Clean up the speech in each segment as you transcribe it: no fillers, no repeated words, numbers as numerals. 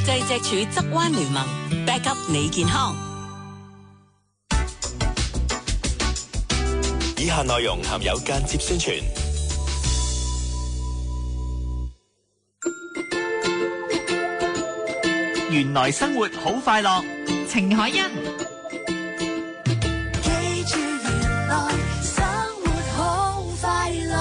際脊柱側彎聯盟 back up 你健康。以下內容含有間接宣傳。原來生活好快樂，程海欣。記住原來生活好快樂。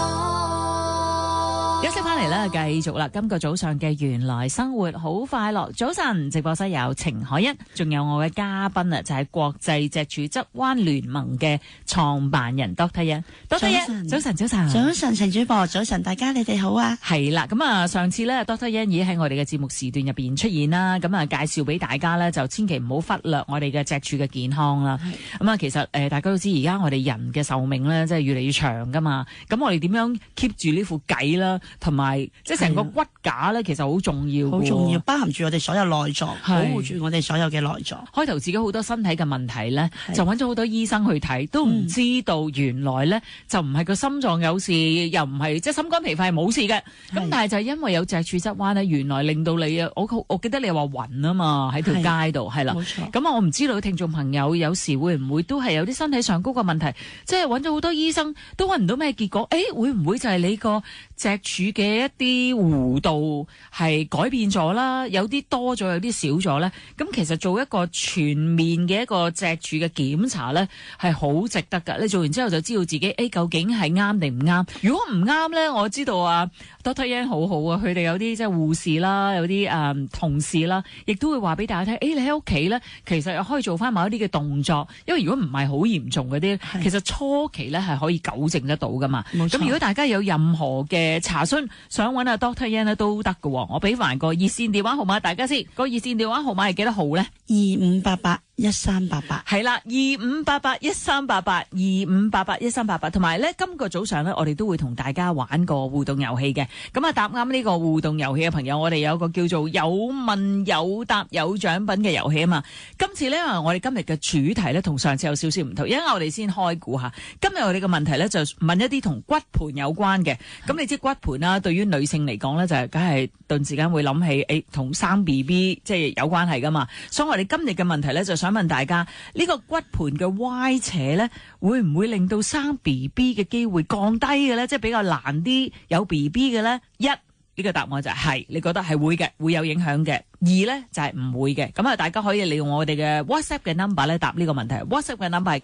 休息翻嚟啦，繼續啦。今個早上嘅原來生活好快樂，早晨直播室有程海欣，仲有我嘅嘉賓啊，就係國際脊柱側彎聯盟嘅創辦人 Dr. Yan。Dr. Yan，早晨，早晨，早晨，程主播，早晨，大家你哋好啊！係啦，咁啊，上次咧 Dr. Yan 已經喺我哋嘅節目時段入邊出現啦，咁啊介紹俾大家咧，就千祈唔好忽略我哋嘅脊柱嘅健康啦。咁啊，其實大家都知而家我哋人嘅壽命咧，即係越嚟越長噶嘛。咁我哋點樣 keep 住呢副計啦，同埋即係成個骨架咧，其實好重要，好重要，包含住我哋所有內臟，保護住我哋所有嘅內臟。開頭自己好多身體嘅問題咧，就揾咗好多醫生去睇，都唔知道原來咧就唔係個心臟有事，又唔係即係心肝脾肺係冇事嘅。咁但係就係因為有脊柱側彎咧，原來令到你啊，我記得你話暈啊嘛，喺條街度係啦。冇錯。咁我唔知道聽眾朋友有時會唔會都係有啲身體上高嘅問題，即係揾咗好多醫生都揾唔到咩結果。會唔會就係你個脊柱嘅一啲弧度係改變咗啦？有啲多咗，有啲少咗咧。咁其實做一個全面嘅一個脊柱嘅檢查咧，係好值得㗎。你做完之後就知道自己究竟係啱定唔啱。如果唔啱咧，我知道啊 Dr. Yan 好好啊，佢哋有啲即係護士啦，有啲同事啦，亦都會話俾大家聽。你喺屋企咧，其實又可以做翻某一啲嘅動作，因為如果唔係好嚴重嗰啲，其實初期咧係可以糾正得到噶嘛。咁如果大家有任何嘅查詢，想揾阿 Dr. Yan 咧都得㗎。我俾埋個熱線電話號碼大家先，個熱線電話號碼係幾多號咧？25881388係啦，25881388，25881388。同埋咧，今個早上咧，我哋都會同大家玩個互動遊戲嘅。咁啊，答啱呢個互動遊戲嘅朋友，我哋有個叫做有問有答有獎品嘅遊戲啊嘛。今次咧，我哋今日嘅主題咧，同上次有少少唔同，因為我哋先開估下。今日我哋嘅問題咧，就問一啲同骨盆有關嘅。咁你知骨盆啦，對於女性嚟講咧，就係梗係頓時間會諗起同生 BB 即係有關係噶嘛。所以我哋今日嘅問題咧，就想問大家呢個骨盆嘅歪斜咧，會唔會令到生 BB 嘅機會降低嘅咧？即係比較難啲有 BB 嘅咧？呢個答案就係，你覺得係會嘅，會有影響嘅。二咧就係唔會嘅。咁啊，大家可以利用我哋嘅 WhatsApp 嘅 number 咧答呢個問題。WhatsApp 嘅 number 係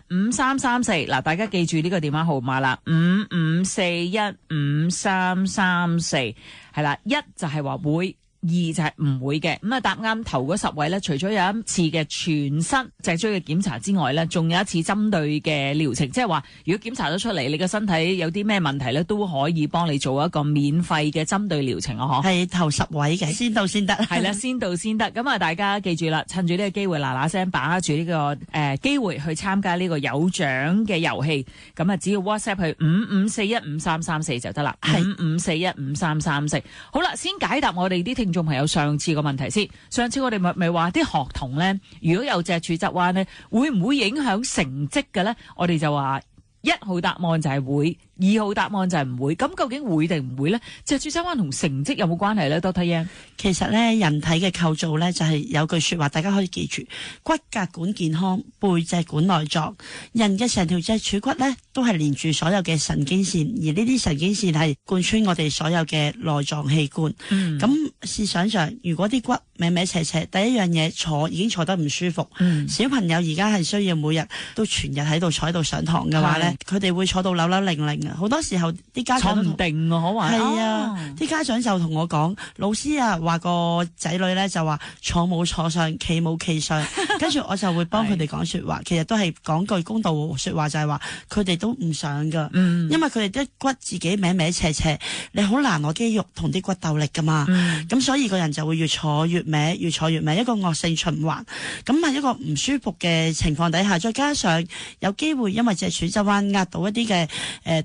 55415334。嗱，大家記住呢個電話號碼啦，55415334。係啦，一就係話會。二就係唔會嘅。咁啊，答啱頭嗰10位咧，除咗有一次嘅全身脊椎嘅檢查之外咧，仲有一次針對嘅療程，即係話如果檢查咗出嚟你個身體有啲咩問題咧，都可以幫你做一個免費嘅針對療程啊！係頭10位嘅，先到先得。係啦，先到先得。咁啊，大家記住啦，趁住呢個機會嗱嗱聲把握住呢個機會去參加呢個有獎嘅遊戲。咁啊，只要 WhatsApp 去55415334就得啦。55415334。好啦，先解答我哋啲聽眾朋友上次個問題先。上次我哋咪話啲學童咧，如果有脊柱側彎咧，會唔會影響成績嘅咧？我哋就話1號答案就係會，2號答案就係唔會。咁究竟會定唔會咧？脊柱側彎同成績有冇關係咧？Dr. Yan，其實咧，人體嘅構造咧就係有句說話，大家可以記住：骨骼管健康，背脊管內臟。人嘅成條脊柱骨咧，都係連住所有嘅神經線，而呢啲神經線係貫穿我哋所有嘅內臟器官。咁試想像，如果啲骨歪歪斜斜，第一樣嘢已經坐得唔舒服。小朋友而家係需要每日都全日喺度坐喺度上堂嘅話咧，佢哋會坐到扭扭擰擰啊！好多時候啲家長坐唔定啊，可話係啊！啲家長就同我講，老師啊，話個仔女咧就話坐冇坐上，企冇企上，跟住我就會幫佢哋講說話。其實都係講句公道說話，就係話佢哋都唔想噶，因為佢哋啲骨自己歪歪斜斜，你好難攞肌肉同啲骨鬥力噶嘛。咁所以個人就會越坐越歪，越坐越歪，一個惡性循環。咁係一個唔舒服嘅情況底下，再加上有機會因為脊柱側彎壓到一啲嘅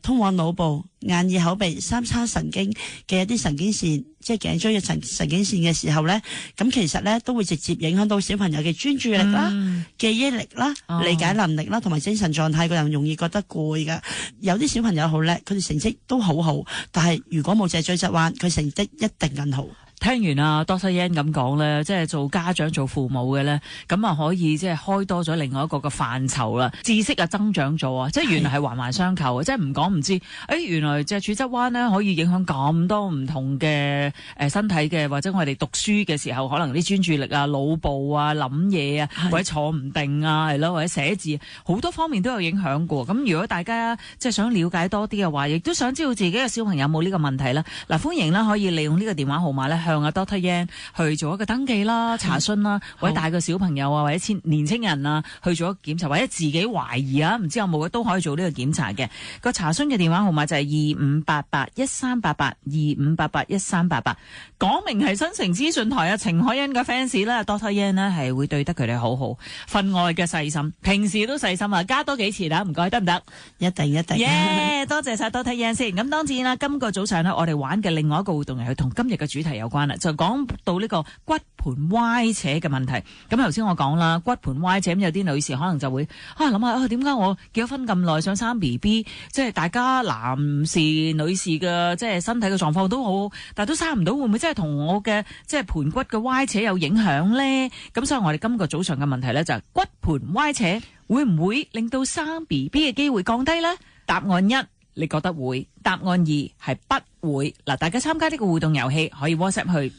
通往腦部、眼耳口鼻三叉神經嘅一啲神經線，即係頸椎嘅神經線嘅時候咧，咁其實咧都會直接影響到小朋友嘅專注力啦、記憶力啦、理解能力啦，同埋精神狀態。個人容易覺得攰噶。有啲小朋友好叻，佢哋成績都好好，但係如果冇脊椎側彎，佢成績一定更好。聽完啊 Dr. Yan 咁講咧，即係做家長做父母嘅咧，咁啊可以即係開多咗另外一個嘅範疇啦，知識啊增長咗啊，即係原來係環環相扣啊，即係唔講唔知，原來脊柱側彎咧可以影響咁多唔同嘅身體嘅，或者我哋讀書嘅時候可能啲專注力啊、腦部啊、諗嘢啊，或者坐唔定啊，係咯，或者寫字好多方面都有影響過。咁如果大家即係想了解多啲嘅話，亦都想知道自己嘅小朋友有冇呢個問題啦，嗱，歡迎啦，可以利用呢個電話號碼咧向阿 Dr. Yan 去做一個登記啦、查詢啦，或者帶個小朋友啊，或者年青人啊去做一個檢查，或者自己懷疑啊，唔知有冇嘅都可以做呢個檢查嘅。個查詢嘅電話號碼就係25881388，25881388。講明係新城資訊台啊，程海欣嘅 fans 啦 ，Dr. Yan 呢係會對得佢哋好好，分外嘅細心，平時都細心啊，加多幾次啦，唔該，得唔得？一定。耶！多謝晒 Dr. Yan 先。咁當然啦，今個早上呢，我哋玩嘅另外一個活動係同今日嘅主題有關啦，就講到呢個骨盤歪斜嘅問題。咁頭先我講啦，骨盤歪斜，咁有啲女士可能就會諗下點解我結咗婚咁耐想生 BB， 即係大家男士女士嘅即係身體嘅狀況都好，但係都生唔到，會唔會真係同我嘅即係盤骨嘅歪斜有影響咧？咁所以我哋今個早上嘅問題咧就係骨盤歪斜會唔會令到生 BB 嘅機會降低咧？答案一，你覺得會；答案二係不會。嗱，大家參加呢個互動遊戲可以 WhatsApp 去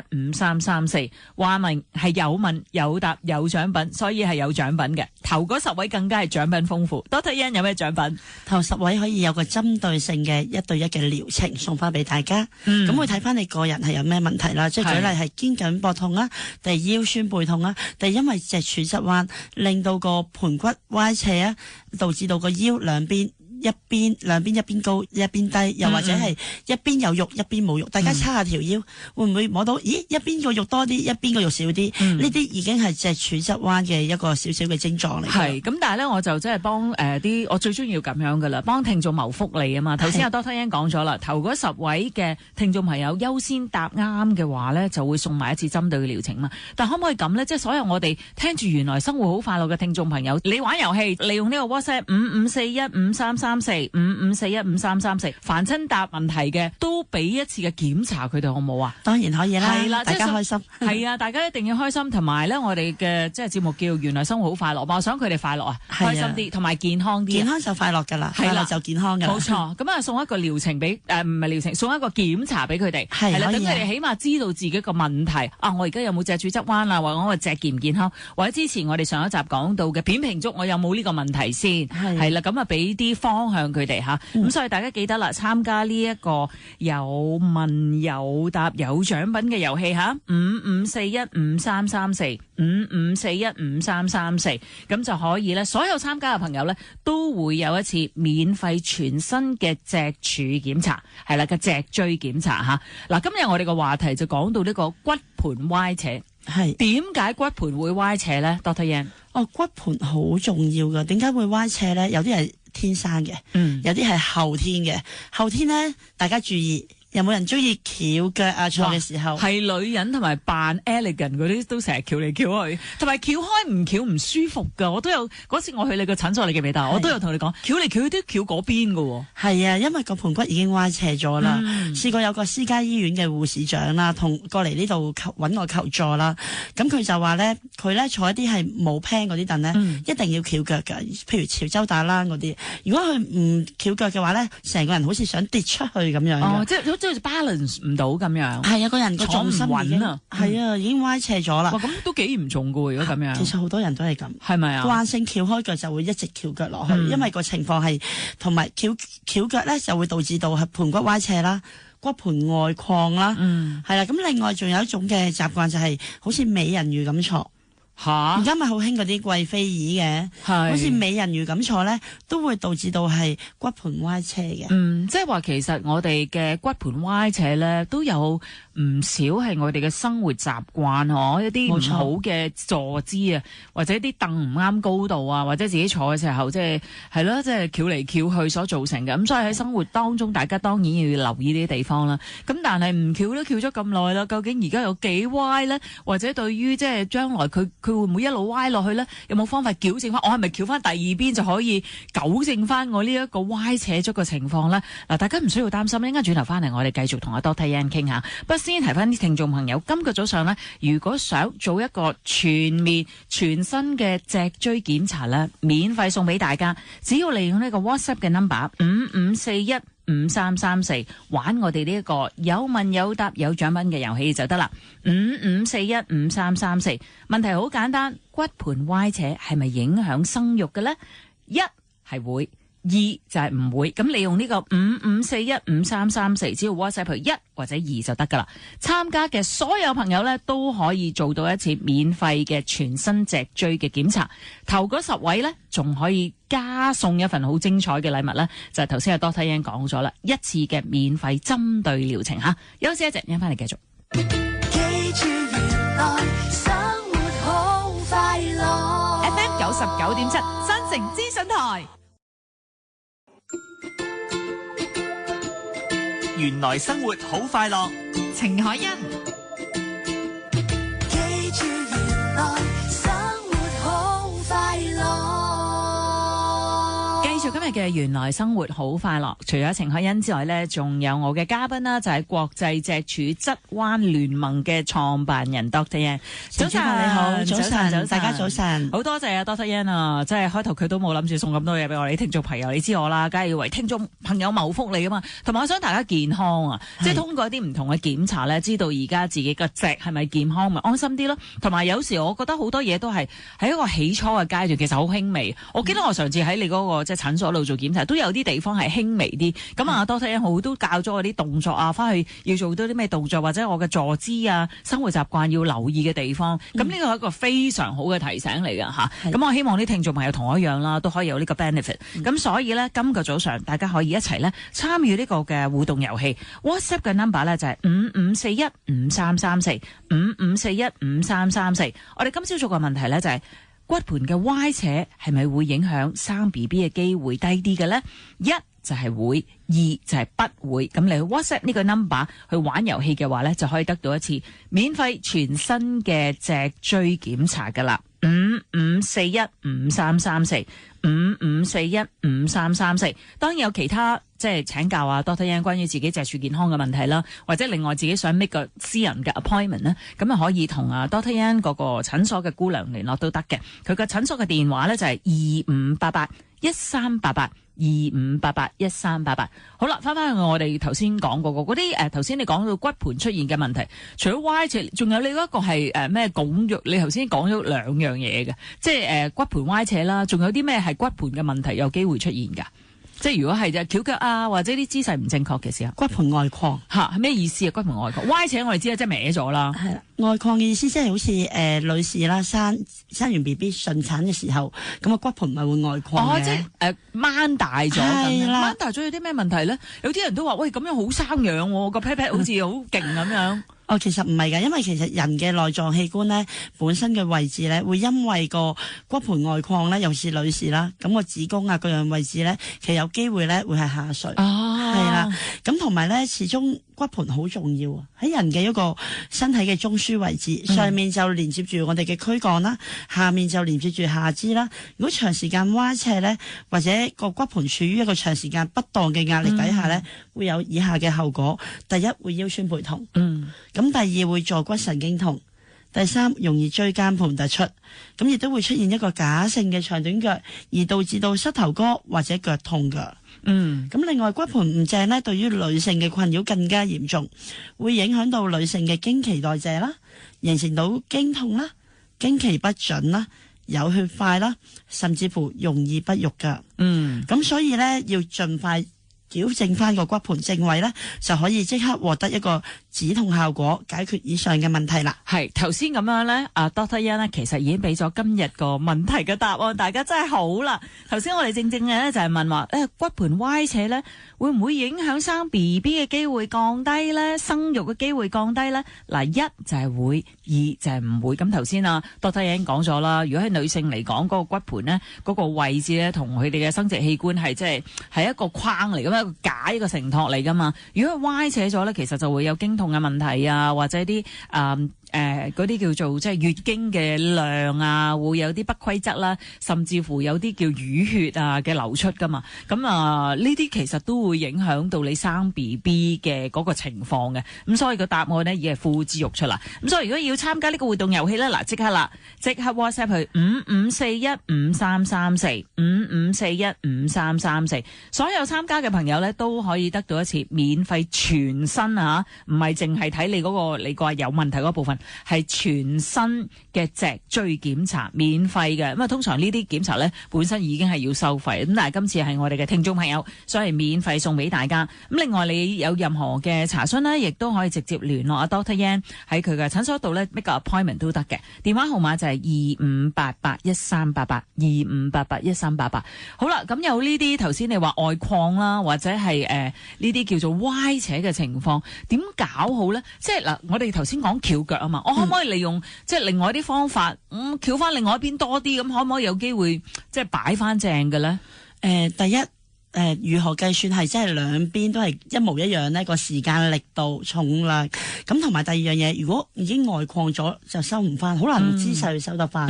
5541533455415334，話明係有問有答有獎品，所以係有獎品嘅。頭嗰10位更加係獎品豐富。Dr. Yan 有咩獎品？頭10位可以有個針對性嘅1對1嘅療程送翻俾大家。咁會睇翻你個人係有咩問題啦，即係舉例係肩頸膊痛啊，定係腰酸背痛啊，定係因為脊柱側彎令到個盤骨歪斜啊，導致到個腰兩邊一邊高一邊低，又或者係一邊有肉一邊冇肉，大家測下條腰，會唔會摸到？咦，一邊個肉多啲，一邊個肉少啲？呢啲已經係脊柱側彎嘅一個少少嘅症狀嚟。係咁，但係咧，我就即係幫啲我最中意要咁樣噶啦，幫聽眾謀福利啊嘛。頭先阿 Dr. Yan 講咗啦，頭嗰10位嘅聽眾朋友優先答啱嘅話咧，就會送埋一次針對嘅療程嘛。但可唔可以咁咧？即係所有我哋聽住原來生活好快樂嘅聽眾朋友，你玩遊戲利用呢個 WhatsApp 5541533455415334，凡親答問題嘅都俾一次嘅檢查佢哋好唔好啊？當然可以啦，係啦，大家開心。係啊，大家一定要開心，同埋咧，我哋嘅即係節目叫原來生活好快樂，我想佢哋快樂啊，開心啲，同埋健康啲。健康就快樂㗎啦，快樂就健康㗎啦。冇錯，咁啊送一個療程俾唔係療程，送一個檢查俾佢哋，係啦，等佢哋起碼知道自己個問題啊，我而家有冇脊柱側彎啊，或者我脊健唔健康，或者之前我哋上一集講到嘅扁平足，我有冇呢個問題先？係啦，咁啊俾啲方向佢哋嚇，咁所以大家記得啦，參加呢一個有問有答有獎品嘅遊戲嚇，5541533455415334，咁就可以咧，所有參加嘅朋友咧都會有一次免費全身嘅脊柱檢查，係啦，個脊椎檢查嚇。嗱，今日我哋個話題就講到呢個骨盤歪斜，係點解骨盤會歪斜咧 ？Dr. Yan， 骨盤好重要噶，點解會歪斜咧？有啲係天生嘅，有啲係後天嘅。後天咧，大家注意，有冇人中意翹腳啊？坐嘅時候係女人同埋扮 elegant 嗰啲都成日翹嚟翹去，同埋翹開唔翹唔舒服噶。我都有嗰次我去你個診所，你記唔記得？我都有同你講，翹嚟翹去都翹嗰邊噶。係啊，因為個盤骨已經歪斜咗啦。試過有個私家醫院嘅護士長啦，同過嚟呢度揾我求助啦。咁佢就話咧，佢咧坐一啲係冇 pan 嗰啲凳咧，一定要翹腳噶。譬如潮州打冷嗰啲，如果佢唔翹腳嘅話咧，成個人好似想跌出去咁樣。哦，即係 balance 唔到咁樣。係啊，個人個重心已經係啊，已經歪斜咗啦。哇，咁都幾嚴重噶喎！如果咁樣，其實好多人都係咁，係咪啊？慣性翹開腳就會一直翹腳落去，因為個情況係同埋翹腳咧就會導致到係盤骨歪斜啦。骨盤外擴啦，係啦。咁另外仲有一種嘅習慣就係好似美人魚咁坐。而家咪好興嗰啲貴妃椅嘅，好似美人魚咁坐咧，都會導致到係骨盤歪斜嘅。即係話其實我哋嘅骨盤歪斜咧，都有唔少係我哋嘅生活習慣一啲唔好嘅坐姿啊，或者啲凳唔啱高度啊，或者自己坐嘅時候即係咯，即係翹嚟翹去所造成嘅。咁所以喺生活當中，大家當然要留意呢啲地方啦。咁但係唔翹都翹咗咁耐啦，究竟而家有幾歪咧？或者對於即係將來佢佢會唔會一路歪落去咧？有冇方法矯正翻？我係咪翹翻第二邊就可以糾正翻我呢一個歪斜咗嘅情況咧？嗱，大家唔需要擔心，一陣間轉頭翻嚟，我哋繼續同阿 Dr. Yan 傾下。不過先提翻啲聽眾朋友，今個早上咧，如果想做一個全面全新嘅脊椎檢查咧，免費送俾大家，只要利用呢個 WhatsApp 嘅 number 55415334玩我哋呢一個有問有答有獎品嘅遊戲就得啦。55415334，問題好簡單，骨盆歪斜係咪影響生育嘅呢？一係會，二就係唔會。咁你用呢個55415334，只要 WhatsApp 佢1或者2就得噶啦。參加嘅所有朋友呢，都可以做到一次免費嘅全身脊椎嘅檢查。頭嗰10位呢，仲可以加送一份好精彩嘅禮物呢，就係頭先阿 Dr. Yan 講咗啦，一次嘅免費針對療程吓。休息一陣，一翻嚟繼續。記住原來生活好快樂。 FM 99.7新城資訊台。原來生活好快樂，程海欣。記住原來生活好快樂。繼續今日嘅原來生活好快樂，除咗程海欣之外呢，仲有我嘅嘉賓啦，就係國際脊柱側彎聯盟嘅創辦人 Dr. Yan。早晨，你好，早晨，大家早晨。好多謝啊 Dr. Yan 啊，即係開頭佢都冇諗住送咁多嘢俾我哋聽眾朋友，你知我啦，梗係要為聽眾朋友謀福利啊嘛。同埋我想大家健康啊，即係通過一啲唔同嘅檢查咧，知道而家自己個脊係咪健康，咪安心啲咯。同埋有時我覺得好多嘢都係喺一個起初嘅階段，其實好輕微。我記得我上次喺你嗰個即係診所度做檢查，都有啲地方係輕微啲。咁啊，Dr. Yan 好都教咗我啲動作啊，翻去要做到啲咩動作，或者我嘅坐姿啊、生活習慣要留意嘅地方。咁呢個係一個非常好嘅提醒嚟㗎吓。咁我希望啲聽眾朋友同我一樣啦，都可以有呢個 benefit。咁所以呢，今個早上大家可以一齊呢參與呢個嘅互動遊戲。WhatsApp 嘅 number 呢就係55415334，55415334。我哋今朝做個問題呢就係骨盆嘅歪斜係咪會影響生 BB 嘅機會低啲嘅呢？一就係會，二就係不會。咁你去 WhatsApp 呢個 number 去玩遊戲嘅話呢，就可以得到一次免費全新嘅脊椎檢查噶啦。55415334，55415334。當然有其他即係請教啊 Dr. Yan 關於自己脊柱健康嘅問題啦，或者另外自己想 make 個私人嘅 appointment 呢，咁啊可以同啊 Dr. Yan 嗰個診所嘅姑娘聯絡都得嘅。佢個診所嘅電話呢就係25881388，25881388。好啦，翻去我哋頭先講過嗰啲頭先你講到骨盆出現嘅問題，除咗歪斜，仲有你嗰個係咩拱肉？你頭先講咗兩樣嘢嘅，即係骨盆歪斜啦，仲有啲咩係骨盆嘅問題有機會出現㗎？即係如果係就翹腳啊，或者啲姿勢唔正確嘅時候，骨盆外擴係咩意思啊？骨盆外擴歪斜我哋知啦，即係歪咗啦。係啦，外擴嘅意思即係好似女士啦，生完 B B 順產嘅時候，咁個骨盆咪會外擴嘅。即係掹大咗咁樣。掹大咗有啲咩問題咧？有啲人都話喂，咁樣好生養喎，個 pat pat 好似好勁咁樣。其實唔係㗎，因為其實人嘅內臟器官咧，本身嘅位置咧，會因為個骨盆外擴咧，尤其是女士啦，咁個子宮啊各樣位置咧，其實有機會咧會係下垂。係啦，咁同埋咧，始終骨盆好重要啊！喺人嘅一個身體嘅中樞位置，上面就連接住我哋嘅軀幹啦，下面就連接住下肢啦。如果長時間歪斜咧，或者個骨盆處於一個長時間不當嘅壓力底下咧，會有以下嘅後果：第一，會腰酸背痛。咁第二，會坐骨神經痛。第三，容易椎間盤突出，咁亦都會出現一個假性嘅長短腳，而導致到膝頭哥或者腳痛㗎。咁另外骨盆唔正咧，對於女性嘅困擾更加嚴重，會影響到女性嘅經期代謝啦，形成到經痛啦、經期不準啦、有血塊啦，甚至乎容易不育㗎。咁所以咧要盡快矯正翻個骨盆正位咧，就可以即刻獲得一個止痛效果，解決以上嘅問題啦。係頭先咁樣咧，Dr. Yan 咧其實已經俾咗今日個問題嘅答案，大家真係好啦。頭先我哋正嘅咧就係問話骨盆歪斜咧，會唔會影響生 BB 嘅機會降低咧？生育嘅機會降低咧？嗱，一就係會，二就係唔會。咁頭先Dr. Yan 已經講咗啦。如果係女性嚟講，嗰個骨盆咧嗰個位置咧，同佢哋嘅生殖器官係即係一個框嚟㗎嘛，一個架，一個承托嚟㗎嘛。如果係歪斜咗咧，其實就會有經痛嘅問題啊，或者啲嗰啲叫做即係月經嘅量啊，會有啲不規則啦，甚至乎有啲叫淤血啊嘅流出噶嘛。咁呢啲其實都會影響到你生 BB 嘅嗰個情況嘅。咁所以個答案呢已經係呼之欲出啦。咁所以如果要參加呢個活動遊戲咧，嗱即刻 WhatsApp 去5541533455415334，所有參加嘅朋友咧都可以得到一次免費全身啊，唔係淨係睇你嗰個你個有問題嗰部分，係全身嘅脊椎檢查免費嘅。咁啊，通常呢啲檢查咧本身已經係要收費，咁但係今次係我哋嘅聽眾朋友，所以免費送俾大家。咁另外你有任何嘅查詢呢，亦都可以直接聯絡阿 Dr. Yan 喺佢嘅診所度咧 make 個 appointment 都得嘅。電話號碼就係2588138825881388。好啦，咁有呢啲頭先你話外擴啦，或者係呢啲叫做歪斜嘅情況，點搞好咧？即係嗱，我哋頭先講翹腳啊嘛，我可唔可以利用即係另外啲方法翹翻另外一邊多啲？咁可唔可以有機會即係擺翻正嘅咧？第一。如何計算係真係兩邊都係一模一樣呢？個時間、力度、重量咁，同埋第二樣嘢，如果已經外擴咗就收唔翻，好難姿勢去收得翻。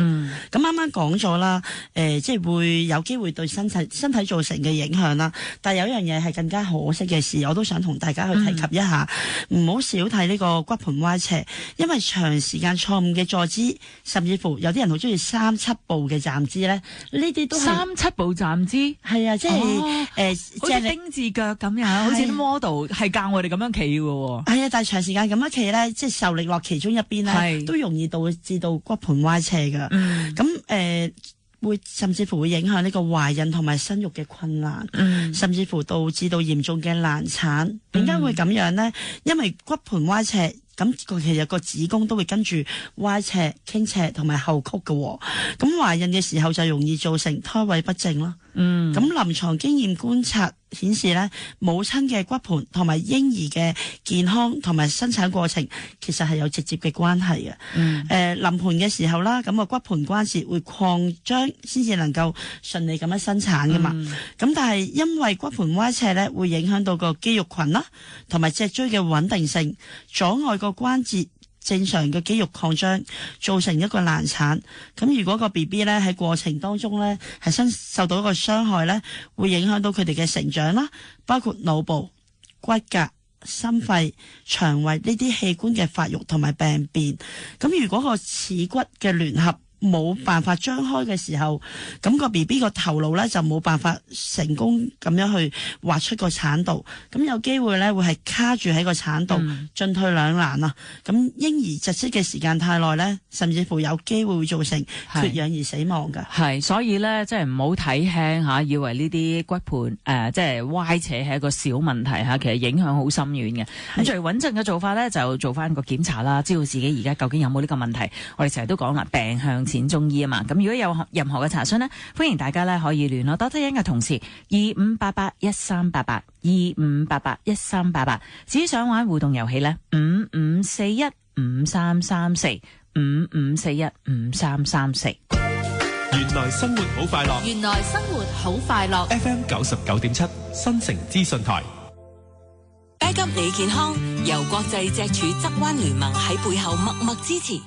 咁啱啱講咗啦，即係會有機會對身體造成嘅影響啦。但係有一樣嘢係更加可惜嘅事，我都想同大家去提及一下，唔好少睇呢個骨盆歪斜，因為長時間錯誤嘅坐姿，甚至乎有啲人好中意3-7步嘅站姿咧，呢啲都係3-7步站姿，係啊，即係。好似丁字腳咁樣，好似啲 model 係教我哋咁樣企嘅喎。係啊，但係長時間咁樣企咧，即係受力落其中一邊咧，都容易導致到骨盆歪斜㗎。咁會甚至乎會影響呢個懷孕同埋生育嘅困難，甚至乎導致到嚴重嘅難產。點解會咁樣呢？因為骨盆歪斜。咁其實個子宮都會跟住歪斜、傾斜同埋後曲嘅，咁懷孕嘅時候就容易造成胎位不正咯。咁臨床經驗觀察顯示咧，母親嘅骨盆同埋嬰兒嘅健康同埋生產過程其實係有直接嘅關係嘅。臨盆嘅時候啦，咁個骨盆關節會擴張先至能夠順利咁樣生產噶嘛。咁但係因為骨盆歪斜咧，會影響到個肌肉群啦，同埋脊椎嘅穩定性，阻礙個關節正常嘅肌肉擴張，造成一個難產。咁如果個 BB 咧喺過程當中咧係受到一個傷害咧，會影響到佢哋嘅成長啦，包括腦部、骨骼、心肺、腸胃呢啲器官嘅發育同埋病變。咁如果個恥骨嘅聯合冇辦法張開嘅時候，咁個 BB 個頭顱咧就冇辦法成功咁樣去劃出個產道，咁有機會咧會係卡住喺個產道，進退兩難啊！咁嬰兒窒息嘅時間太耐咧，甚至乎有機會會造成缺氧而死亡㗎。係，所以咧即係唔好睇輕嚇，以為呢啲骨盆即係歪斜係一個小問題嚇，其實影響好深遠嘅。咁最穩陣嘅做法咧，就做翻個檢查啦，知道自己而家究竟有冇呢個問題。我哋成日都講啦，病向淺中醫啊嘛。咁如果有任何嘅查詢呢，歡迎大家咧可以聯絡Dr. Yan嘅同事2588138825881388。至於想玩互動遊戲呢，55415334 55415334。原來生活好快樂。原來生活好快樂。FM 99.7新城資訊台。Backup 你健康，由國際脊柱側彎聯盟喺背後默默支持。